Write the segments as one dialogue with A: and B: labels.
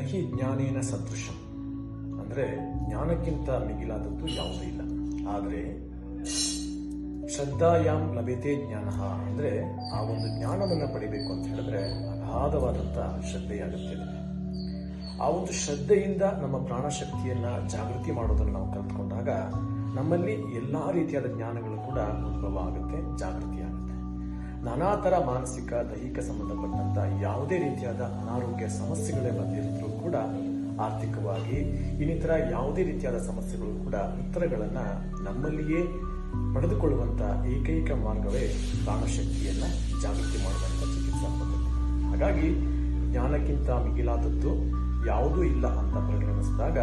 A: ನಹಿ ಜ್ಞಾನೇನ ಸದೃಶಂ ಅಂದರೆ ಜ್ಞಾನಕ್ಕಿಂತ ಮಿಗಿಲಾದದ್ದು ಯಾವುದೂ ಇಲ್ಲ. ಆದರೆ ಶ್ರದ್ಧಾಯಾಮ್ ಲಭ್ಯತೆ ಜ್ಞಾನ ಅಂದರೆ ಆ ಒಂದು ಜ್ಞಾನವನ್ನು ಪಡಿಬೇಕು ಅಂತ ಹೇಳಿದ್ರೆ ಅಗಾಧವಾದಂಥ ಶ್ರದ್ಧೆಯ ಅಗತ್ಯ ಇದೆ. ಆ ಒಂದು ಶ್ರದ್ಧೆಯಿಂದ ನಮ್ಮ ಪ್ರಾಣಶಕ್ತಿಯನ್ನ ಜಾಗೃತಿ ಮಾಡೋದನ್ನು ನಾವು ಕಲ್ತ್ಕೊಂಡಾಗ ನಮ್ಮಲ್ಲಿ ಎಲ್ಲಾ ರೀತಿಯಾದ ಜ್ಞಾನಗಳು ಕೂಡ ಉದ್ಭವ ಆಗುತ್ತೆ, ಜಾಗೃತಿ ಆಗುತ್ತೆ. ನಾನಾ ಥರ ಮಾನಸಿಕ ದೈಹಿಕ ಸಂಬಂಧಪಟ್ಟಂತ ಯಾವುದೇ ರೀತಿಯಾದ ಅನಾರೋಗ್ಯ ಸಮಸ್ಯೆಗಳೇ ಬಂದಿರಿದ್ರೂ ಕೂಡ ಆರ್ಥಿಕವಾಗಿ ಇನ್ನಿತರ ಯಾವುದೇ ರೀತಿಯಾದ ಸಮಸ್ಯೆಗಳು ಕೂಡ ಉತ್ತರಗಳನ್ನ ನಮ್ಮಲ್ಲಿಯೇ ಪಡೆದುಕೊಳ್ಳುವಂತ ಏಕೈಕ ಮಾರ್ಗವೇ ಪ್ರಾಣಶಕ್ತಿಯನ್ನ ಜಾಗೃತಿ ಮಾಡುವಂತ ಚಿಕಿತ್ಸಾ ಪದ್ಧತಿ. ಹಾಗಾಗಿ ಜ್ಞಾನಕ್ಕಿಂತ ಮಿಗಿಲಾದದ್ದು ಯಾವುದೂ ಇಲ್ಲ ಅಂತ ಪರಿಗಣಿಸಿದಾಗ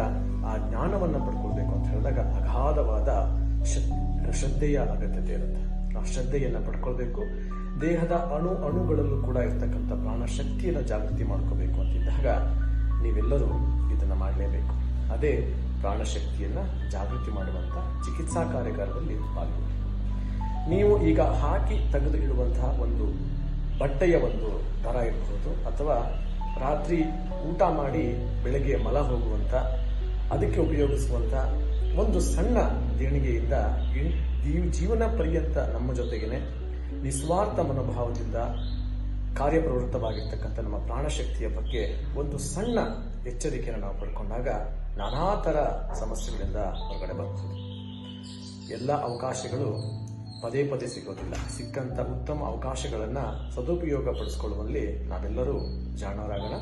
A: ಆ ಜ್ಞಾನವನ್ನ ಪಡ್ಕೊಳ್ಬೇಕು ಅಂತ ಹೇಳಿದಾಗ ಅಗಾಧವಾದ ಶ್ರದ್ಧೆಯ ಅಗತ್ಯತೆ ಇರುತ್ತೆ. ಆ ಶ್ರದ್ಧೆಯನ್ನ ಪಡ್ಕೊಳ್ಬೇಕು. ದೇಹದ ಅಣುಗಳಲ್ಲೂ ಕೂಡ ಇರ್ತಕ್ಕಂಥ ಪ್ರಾಣಶಕ್ತಿಯನ್ನ ಜಾಗೃತಿ ಮಾಡ್ಕೋಬೇಕು ಅಂತಿದ್ದಾಗ ನೀವೆಲ್ಲರೂ ಇದನ್ನ ಮಾಡಲೇಬೇಕು. ಅದೇ ಪ್ರಾಣಶಕ್ತಿಯನ್ನ ಜಾಗೃತಿ ಮಾಡುವಂತ ಚಿಕಿತ್ಸಾ ಕಾರ್ಯಾಗಾರದಲ್ಲಿ ಪಾಲ್ಗೊಳ್ಳಿ. ನೀವು ಈಗ ಹಾಕಿ ತೆಗೆದು ಇಡುವಂತಹ ಒಂದು ಬಟ್ಟೆಯ ಒಂದು ದರ ಇರಬಹುದು, ಅಥವಾ ರಾತ್ರಿ ಊಟ ಮಾಡಿ ಬೆಳಗ್ಗೆ ಮಲ ಹೋಗುವಂತ ಅದಕ್ಕೆ ಉಪಯೋಗಿಸುವಂತ ಒಂದು ಸಣ್ಣ ದೇಣಿಗೆಯಿಂದ ಜೀವನ ಪರ್ಯಂತ ನಮ್ಮ ಜೊತೆಗೇನೆ ನಿಸ್ವಾರ್ಥ ಮನೋಭಾವದಿಂದ ಕಾರ್ಯಪ್ರವೃತ್ತವಾಗಿರ್ತಕ್ಕಂಥ ನಮ್ಮ ಪ್ರಾಣಶಕ್ತಿಯ ಬಗ್ಗೆ ಒಂದು ಸಣ್ಣ ಎಚ್ಚರಿಕೆಯನ್ನು ನಾವು ಪಡ್ಕೊಂಡಾಗ ನಾನಾ ಥರ ಸಮಸ್ಯೆಗಳಿಂದ ಹೊರಗಡೆ ಬರ್ತದೆ. ಎಲ್ಲ ಅವಕಾಶಗಳು ಪದೇ ಪದೇ ಸಿಗೋದಿಲ್ಲ. ಸಿಕ್ಕಂತ ಉತ್ತಮ ಅವಕಾಶಗಳನ್ನ ಸದುಪಯೋಗ ಪಡಿಸ್ಕೊಳ್ಳುವಲ್ಲಿ ನಾವೆಲ್ಲರೂ ಜಾಣರಾಗೋಣ,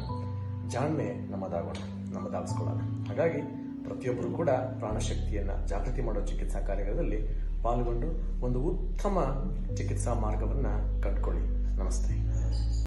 A: ಜಾಣ್ಮೆ ನಮ್ಮದಾಗಿಸ್ಕೊಳ್ಳೋಣ. ಹಾಗಾಗಿ ಪ್ರತಿಯೊಬ್ಬರು ಕೂಡ ಪ್ರಾಣಶಕ್ತಿಯನ್ನ ಜಾಗೃತಿ ಮಾಡೋ ಚಿಕಿತ್ಸಾ ಕಾರ್ಯಗಳಲ್ಲಿ ಪಾಲ್ಗೊಂಡು ಒಂದು ಉತ್ತಮ ಚಿಕಿತ್ಸಾ ಮಾರ್ಗವನ್ನ ಕಂಡುಕೊಳ್ಳಿ. ನಮಸ್ತೆ.